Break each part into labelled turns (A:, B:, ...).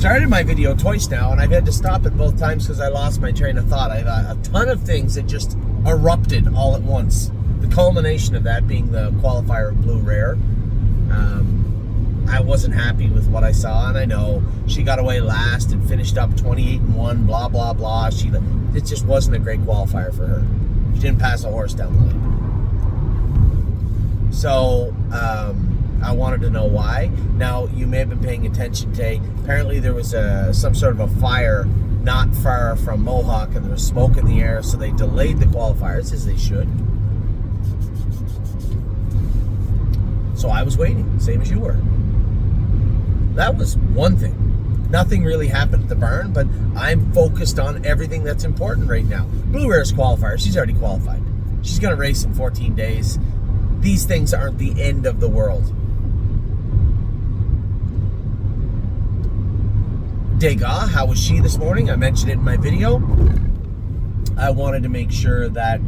A: started my video twice now, and I've had to stop it both times because I lost my train of thought. I've a ton of things that just erupted all at once. The culmination of that being the qualifier of Blue Rare. I wasn't happy with what I saw, and I know she got away last and finished up 28-1, blah, blah, blah. It just wasn't a great qualifier for her. She didn't pass a horse down the lane. So, I wanted to know why. Now, you may have been paying attention today. Apparently, there was some sort of a fire not far from Mohawk, and there was smoke in the air, so they delayed the qualifiers, as they should. So I was waiting, same as you were. That was one thing. Nothing really happened at the barn, but I'm focused on everything that's important right now. Blue Rare's qualifier. She's already qualified. She's going to race in 14 days. These things aren't the end of the world. Degas, how was she this morning? I mentioned it in my video. I wanted to make sure that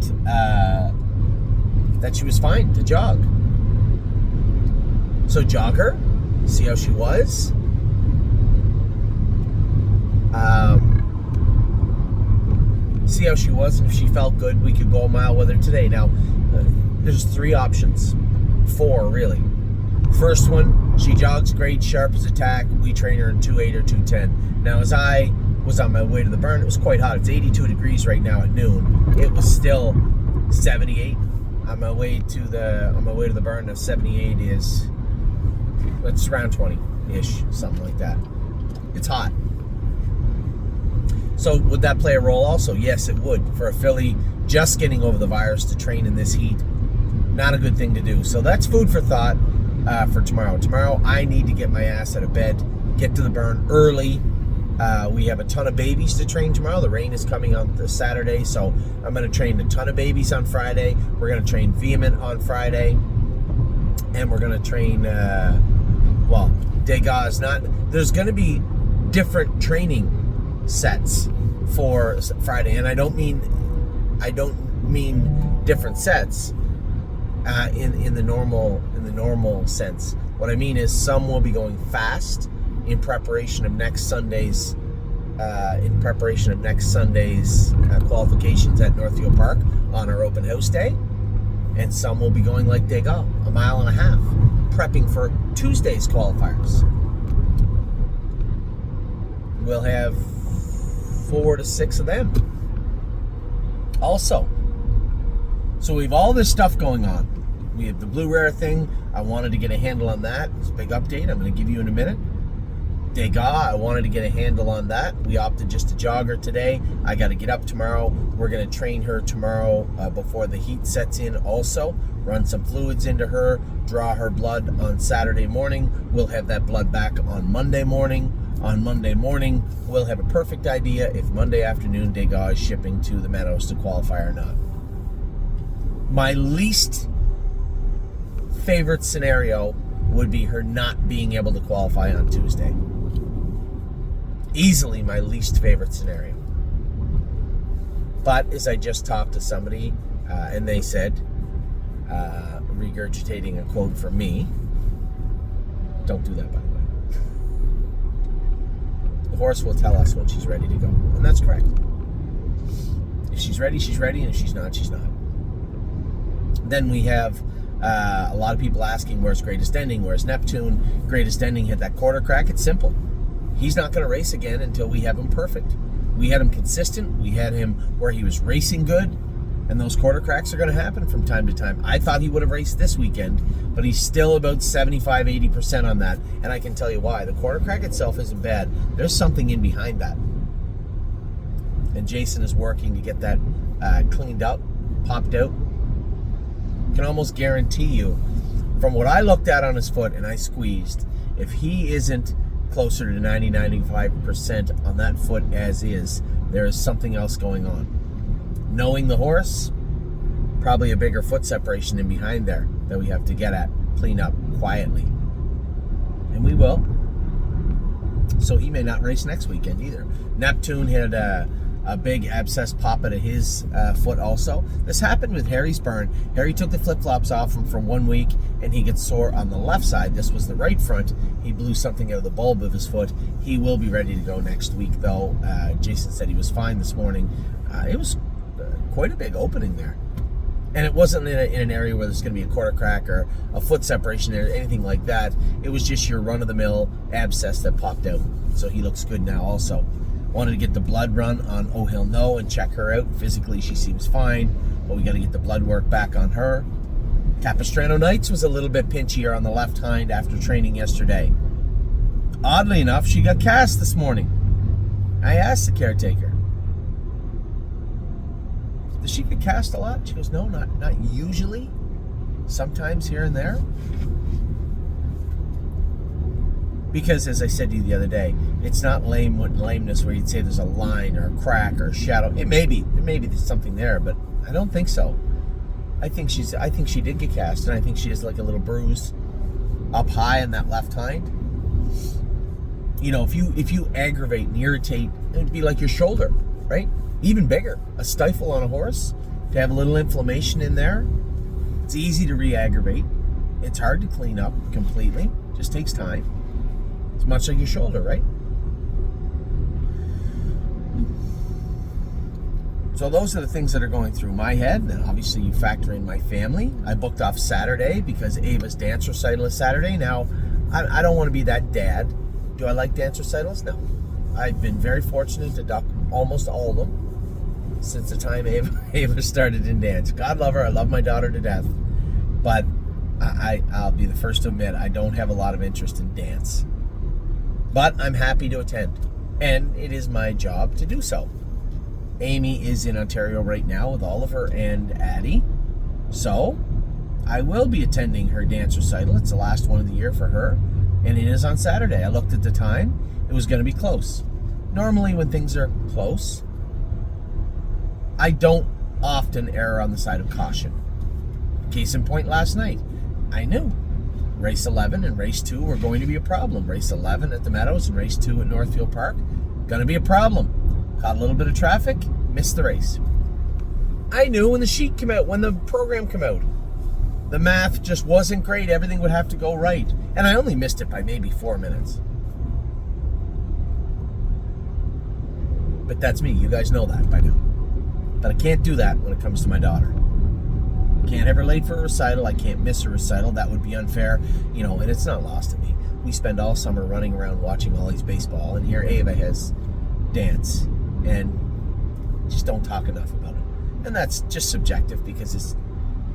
A: that she was fine to jog. So jog her. See how she was. See how she was, and if she felt good, we could go a mile with her today. Now, there's 3 options. 4, really. First one, she jogs great, sharp as a tack. We train her in 2.8 or 2.10. Now, as I was on my way to the barn, it was quite hot. It's 82 degrees right now at noon. It was still 78. On my way to the barn, the 78 is, it's around 20-ish, something like that. It's hot. So would that play a role also? Yes, it would. For a filly just getting over the virus to train in this heat, not a good thing to do. So that's food for thought for tomorrow. Tomorrow, I need to get my ass out of bed, get to the barn early. We have a ton of babies to train tomorrow. The rain is coming on the Saturday, so I'm going to train a ton of babies on Friday. We're going to train Vehement on Friday. And we're going to train, Degas not. There's going to be different training sets for Friday, and I don't mean different sets in the normal sense. What I mean is some will be going fast in preparation of next Sunday's qualifications at Northfield Park on our open house day, and some will be going like Degas, 1.5 miles, prepping for Tuesday's qualifiers. We'll have 4 to 6 of them also. So we have all this stuff going on. We have the Blue Rare thing. I wanted to get a handle on that. It's a big update I'm going to give you in a minute. Degas, I wanted to get a handle on that. We opted just to jog her today. I got to get up tomorrow. We're going to train her tomorrow before the heat sets in also. Run some fluids into her, draw her blood on Saturday morning. We'll have that blood back on Monday morning. On Monday morning, we'll have a perfect idea if Monday afternoon Degas is shipping to the Meadows to qualify or not. My least favorite scenario would be her not being able to qualify on Tuesday. Easily my least favorite scenario. But as I just talked to somebody, and they said, regurgitating a quote from me, don't do that, by the way. The horse will tell us when she's ready to go. And that's correct. If she's ready, she's ready. And if she's not, she's not. Then we have a lot of people asking, where's Greatest Ending? Where's Neptune? Greatest Ending hit that quarter crack. It's simple. He's not going to race again until we have him perfect. We had him consistent. We had him where he was racing good. And those quarter cracks are going to happen from time to time. I thought he would have raced this weekend, but he's still about 75-80% on that. And I can tell you why. The quarter crack itself isn't bad. There's something in behind that. And Jason is working to get that cleaned up, popped out. I can almost guarantee you, from what I looked at on his foot and I squeezed, if he isn't closer to 90-95% on that foot as is, there is something else going on. Knowing the horse, probably a bigger foot separation in behind there that we have to get at, clean up quietly. And we will. So he may not race next weekend either. Neptune had a big abscess pop out of his foot also. This happened with Harry's burn. Harry took the flip-flops off him for 1 week, and he gets sore on the left side. This was the right front. He blew something out of the bulb of his foot. He will be ready to go next week, though. Jason said he was fine this morning. It was quite a big opening there. And it wasn't in an area where there's going to be a quarter crack or a foot separation or anything like that. It was just your run-of-the-mill abscess that popped out. So he looks good now also. Wanted to get the blood run on Oh He'll Know and check her out. Physically, she seems fine, but we got to get the blood work back on her. Capistrano Knights was a little bit pinchier on the left hind after training yesterday. Oddly enough, she got cast this morning. I asked the caretaker, does she get cast a lot? She goes, no, not usually. Sometimes here and there. Because, as I said to you the other day, it's not lameness where you'd say there's a line or a crack or a shadow. It may be. There may be something there, but I don't think so. I think she did get cast, and I think she has like a little bruise up high in that left hind. You know, if you aggravate and irritate, it'd be like your shoulder, right? Even bigger. A stifle on a horse, to have a little inflammation in there. It's easy to re-aggravate. It's hard to clean up completely. Just takes time. It's much like your shoulder, right? So those are the things that are going through my head. And obviously you factor in my family. I booked off Saturday because Ava's dance recital is Saturday. Now, I don't want to be that dad. Do I like dance recitals? No. I've been very fortunate to duck almost all of them since the time Ava started in dance. God love her. I love my daughter to death. But I'll be the first to admit I don't have a lot of interest in dance. But I'm happy to attend. And it is my job to do so. Amy is in Ontario right now with Oliver and Addie. So I will be attending her dance recital. It's the last one of the year for her. And it is on Saturday. I looked at the time. It was going to be close. Normally when things are close, I don't often err on the side of caution. Case in point last night. I knew race 11 and race 2 were going to be a problem. Race 11 at the Meadows and race 2 at Northfield Park, going to be a problem. Caught a little bit of traffic, missed the race. I knew when the sheet came out, when the program came out, the math just wasn't great. Everything would have to go right. And I only missed it by maybe 4 minutes. But that's me. You guys know that by now. But I can't do that when it comes to my daughter. Can't have her late for a recital. I can't miss a recital. That would be unfair. You know, and it's not lost to me. We spend all summer running around watching all these baseball, and here Ava has dance, and just don't talk enough about it. And that's just subjective because it's,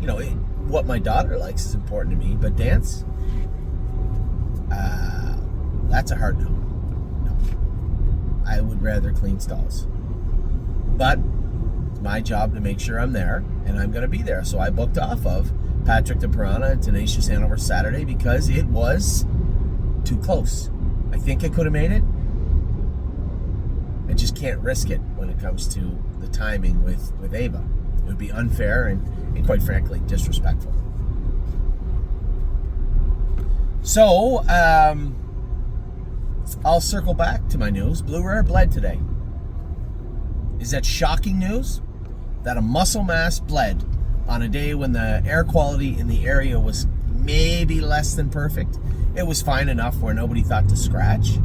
A: you know, what my daughter likes is important to me, but dance, that's a hard no. No. I would rather clean stalls. But it's my job to make sure I'm there, and I'm going to be there. So I booked off of Patrick de Piranha and Tenacious Hanover Saturday because it was too close. I think I could have made it. I just can't risk it when it comes to the timing with Ava. It would be unfair and quite frankly, disrespectful. So, I'll circle back to my news. Blue Rare bled today. Is that shocking news? That a muscle mass bled on a day when the air quality in the area was maybe less than perfect. It was fine enough where nobody thought to scratch.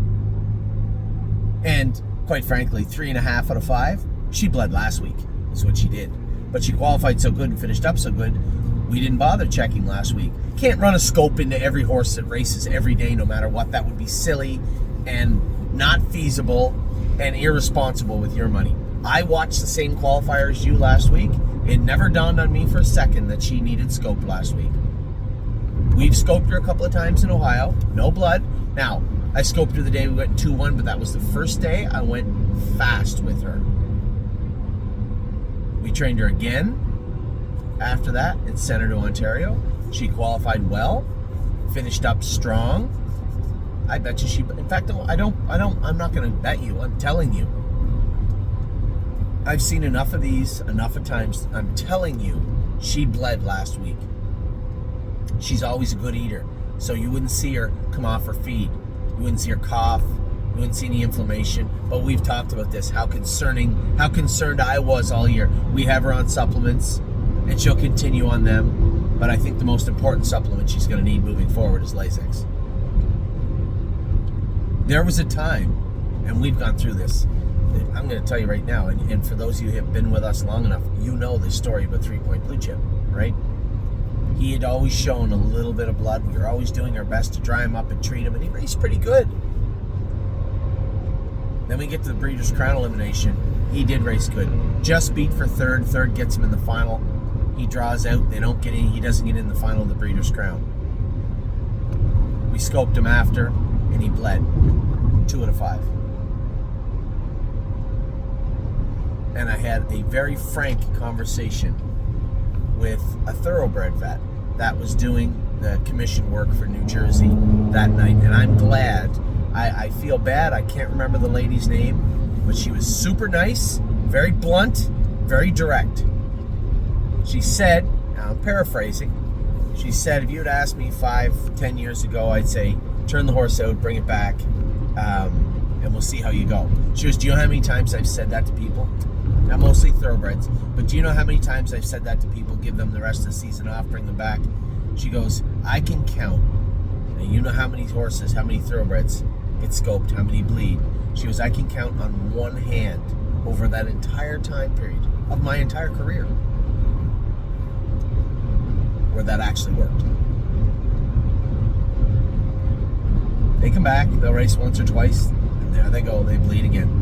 A: And quite frankly, 3.5 out of 5, she bled last week, is what she did. But she qualified so good and finished up so good, we didn't bother checking last week. Can't run a scope into every horse that races every day, no matter what. That would be silly and not feasible and irresponsible with your money. I watched the same qualifier as you last week. It never dawned on me for a second that she needed scope last week. We've scoped her a couple of times in Ohio. No blood. Now, I scoped her the day we went 2-1, but that was the first day I went fast with her. We trained her again after that and sent her to Ontario. She qualified well, finished up strong. I bet you she, in fact, I'm not going to bet you, I'm telling you. I've seen enough of these, enough of times. I'm telling you, she bled last week. She's always a good eater, so you wouldn't see her come off her feed. You wouldn't see her cough. You wouldn't see any inflammation. But we've talked about this, how concerned I was all year. We have her on supplements, and she'll continue on them. But I think the most important supplement she's going to need moving forward is Lasix. There was a time, and we've gone through this, I'm going to tell you right now, and for those of you who have been with us long enough, you know the story about 3 Point Blue Chip, right? He had always shown a little bit of blood. We were always doing our best to dry him up and treat him, and he raced pretty good. Then we get to the Breeders' Crown elimination. He did race good. Just beat for third. Third gets him in the final. He draws out. They don't get in. He doesn't get in the final of the Breeders' Crown. We scoped him after, and he bled. 2 out of 5. And I had a very frank conversation with a thoroughbred vet that was doing the commission work for New Jersey that night. And I'm glad. I feel bad. I can't remember the lady's name, but she was super nice, very blunt, very direct. She said, now I'm paraphrasing, she said, if you had asked me 5-10 years ago, I'd say, turn the horse out, bring it back, and we'll see how you go. She goes, do you know how many times I've said that to people? Not mostly thoroughbreds, but do you know how many times I've said that to people, give them the rest of the season off, bring them back? She goes, I can count. And you know how many horses, how many thoroughbreds get scoped, how many bleed. She goes, I can count on one hand over that entire time period of my entire career where that actually worked. They come back, they'll race once or twice, and there they go, they bleed again.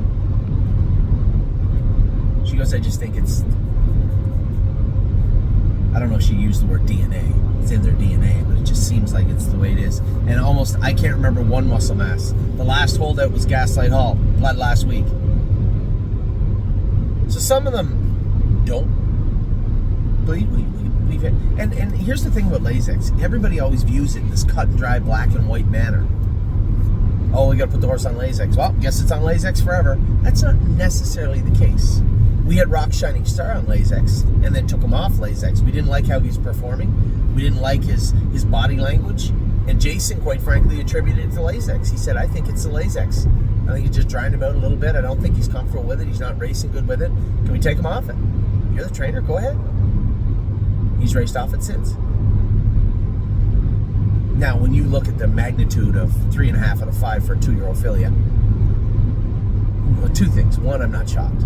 A: She goes, I just think it's, I don't know if she used the word DNA. It's in their DNA, but it just seems like it's the way it is. And almost, I can't remember one muscle mass. The last holdout was Gaslight Hall, blood last week. So some of them don't bleed. We've had, and here's the thing about Lasix. Everybody always views it in this cut and dry black and white manner. Oh, we got to put the horse on Lasix. Well, guess it's on Lasix forever. That's not necessarily the case. We had Rock Shining Star on Lasix and then took him off Lasix. We didn't like how he was performing. We didn't like his body language. And Jason, quite frankly, attributed it to Lasix. He said, I think it's the Lasix. I think he's just drying him out a little bit. I don't think he's comfortable with it. He's not racing good with it. Can we take him off it? You're the trainer. Go ahead. He's raced off it since. Now, when you look at the magnitude of 3.5 out of 5 for a 2-year-old filly, well, 2 things. One, I'm not shocked.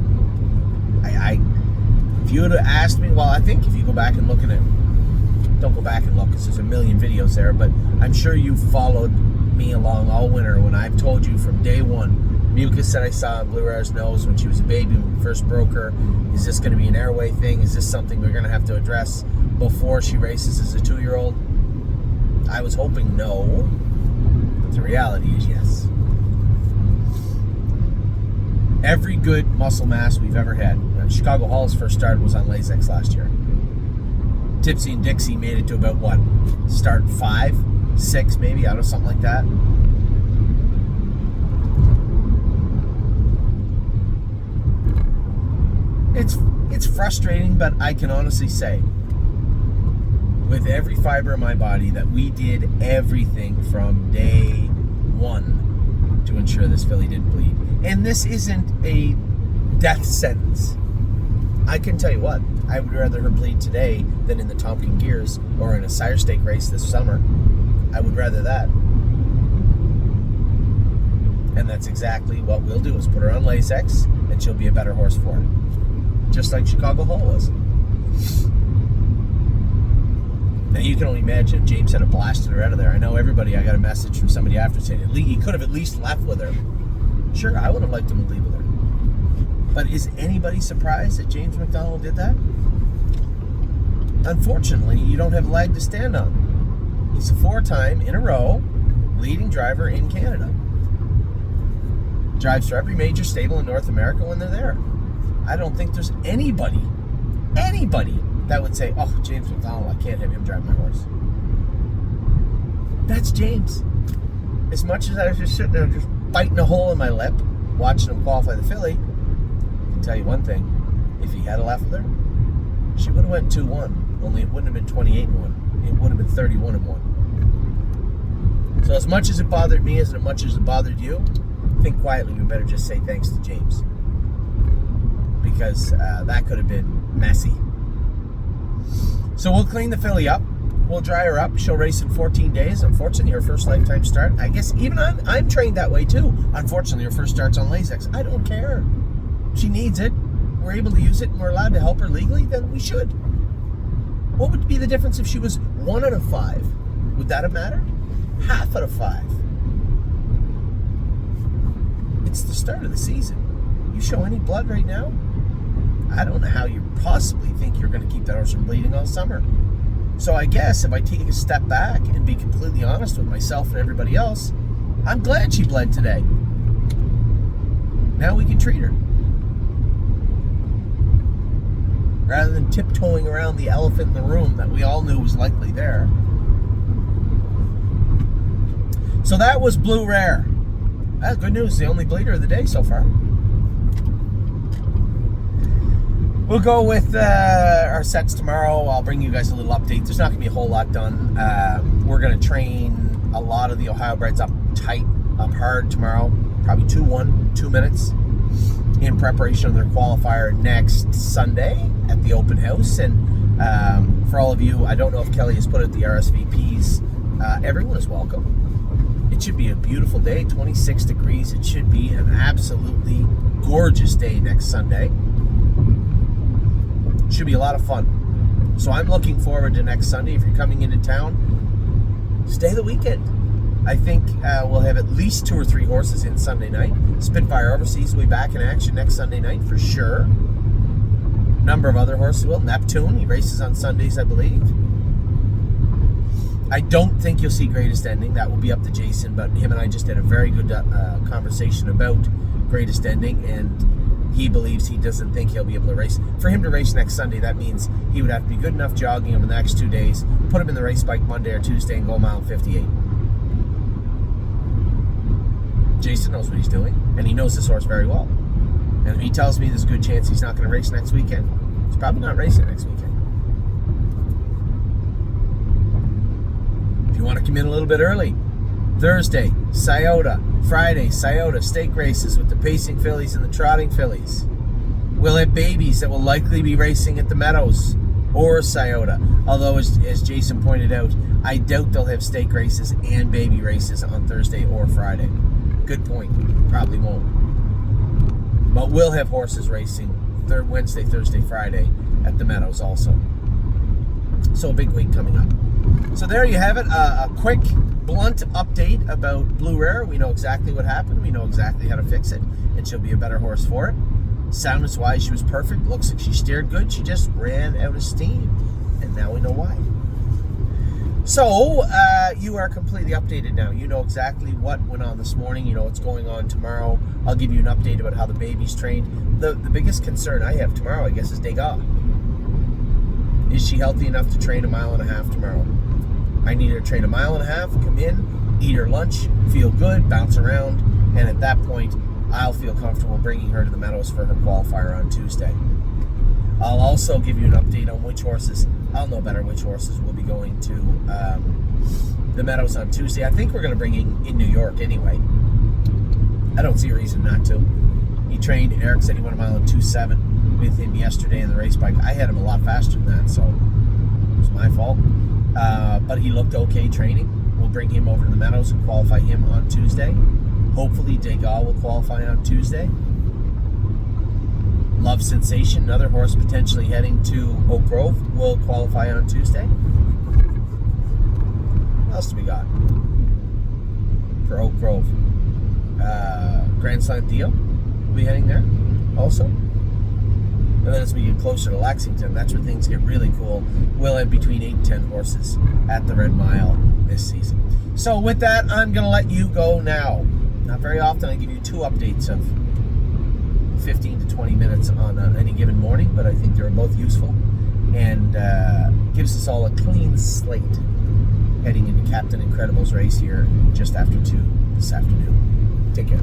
A: If you would have asked me, well, I think if you go back and look at it, don't go back and look because there's a million videos there, but I'm sure you followed me along all winter when I've told you from day one. Mucus said I saw on Blue Rare's nose when she was a baby, when we first broke her. Is this going to be an airway thing? Is this something we're going to have to address before she races as a 2-year-old? I was hoping no, but the reality is yes. Every good muscle mass we've ever had. Chicago Hall's first start was on Lasix last year. Tipsy and Dixie made it to about what? Start 5, 6 maybe, out of something like that. It's frustrating, but I can honestly say, with every fiber of my body, that we did everything from day one to ensure this filly didn't bleed. And this isn't a death sentence. I can tell you what, I would rather her bleed today than in the Tompkin Gears or in a sire stake race this summer. I would rather that. And that's exactly what we'll do, is put her on Lasix and she'll be a better horse for it. Just like Chicago Hall was. Now you can only imagine if James had blasted her out of there. I know everybody, I got a message from somebody after saying he could have at least left with her. Sure, I would have liked him to leave with her. But is anybody surprised that James McDonald did that? Unfortunately, you don't have a leg to stand on. He's a 4-time in a row leading driver in Canada. Drives for every major stable in North America when they're there. I don't think there's anybody that would say, oh, James McDonald, I can't have him drive my horse. That's James. As much as I was just sitting there just biting a hole in my lip, watching him qualify the filly, I can tell you one thing. If he had left with her, she would have went 2-1. Only it wouldn't have been 28-1. It would have been 31-1. So as much as it bothered me, as much as it bothered you, think quietly we better just say thanks to James, because that could have been messy. So we'll clean the filly up. We'll dry her up. She'll race in 14 days. Unfortunately, her first lifetime start. I guess even I'm trained that way too. Unfortunately, her first start's on Lasix. I don't care. She needs it. We're able to use it and we're allowed to help her legally, then we should. What would be the difference if she was 1 out of 5? Would that have mattered? Half out of 5. It's the start of the season. You show any blood right now, I don't know how you possibly think you're going to keep that horse from bleeding all summer. So I guess if I take a step back and be completely honest with myself and everybody else, I'm glad she bled today. Now we can treat her. Rather than tiptoeing around the elephant in the room that we all knew was likely there. So that was Blue Rare. That's good news. The only bleeder of the day so far. We'll go with our sets tomorrow. I'll bring you guys a little update. There's not going to be a whole lot done. We're going to train a lot of the Ohio breds up tight, up hard tomorrow. Probably 2-1, 2 minutes in preparation of their qualifier next Sunday at the open house. And for all of you, I don't know if Kelly has put it, the RSVPs, everyone is welcome. It should be a beautiful day, 26 degrees. It should be an absolutely gorgeous day next Sunday. Should be a lot of fun. So I'm looking forward to next Sunday. If you're coming into town, stay the weekend. I think we'll have at least 2 or 3 horses in Sunday night. Spitfire Overseas will be back in action next Sunday night for sure. Number of other horses will. Neptune, he races on Sundays, I believe. I don't think you'll see Greatest Ending. That will be up to Jason, but him and I just had a very good conversation about Greatest Ending, and he believes he doesn't think he'll be able to race. For him to race next Sunday, that means he would have to be good enough jogging over the next 2 days, put him in the race bike Monday or Tuesday, and go mile 58. Jason knows what he's doing, and he knows this horse very well. And if he tells me there's a good chance he's not going to race next weekend, he's probably not racing next weekend. If you want to come in a little bit early, Thursday, Scioto. Friday, Scioto stake races with the pacing fillies and the trotting fillies. We'll have babies that will likely be racing at the Meadows or Scioto. Although, as Jason pointed out, I doubt they'll have stake races and baby races on Thursday or Friday. Good point. Probably won't. But we'll have horses racing Wednesday, Thursday, Friday at the Meadows also. So a big week coming up. So there you have it. A quick, blunt update about Blue Rare. We know exactly what happened. We know exactly how to fix it. And she'll be a better horse for it. Soundness-wise, she was perfect. Looks like she steered good. She just ran out of steam. And now we know why. So, you are completely updated now. You know exactly what went on this morning. You know what's going on tomorrow. I'll give you an update about how the baby's trained. The biggest concern I have tomorrow, I guess, is Degas. Is she healthy enough to train 1.5 miles tomorrow? I need her to train 1.5 miles, come in, eat her lunch, feel good, bounce around, and at that point, I'll feel comfortable bringing her to the Meadows for her qualifier on Tuesday. I'll also give you an update on which horses, I'll know better which horses will be going to the Meadows on Tuesday. I think we're going to bring in New York anyway. I don't see a reason not to. He trained, Eric said he went 1 mile and 2.7 with him yesterday in the race bike. I had him a lot faster than that, so it was my fault. But he looked okay training. We'll bring him over to the Meadows and qualify him on Tuesday. Hopefully Degas will qualify on Tuesday. Love Sensation, another horse potentially heading to Oak Grove, will qualify on Tuesday. What else do we got for Oak Grove? Grand Slam Deal will be heading there also. And then as we get closer to Lexington, that's where things get really cool. We'll have between 8 and 10 horses at the Red Mile this season. So with that, I'm going to let you go now. Not very often I give you 2 updates of 15 to 20 minutes on any given morning, but I think they're both useful and gives us all a clean slate heading into Captain Incredible's race here just after 2 this afternoon. Take care.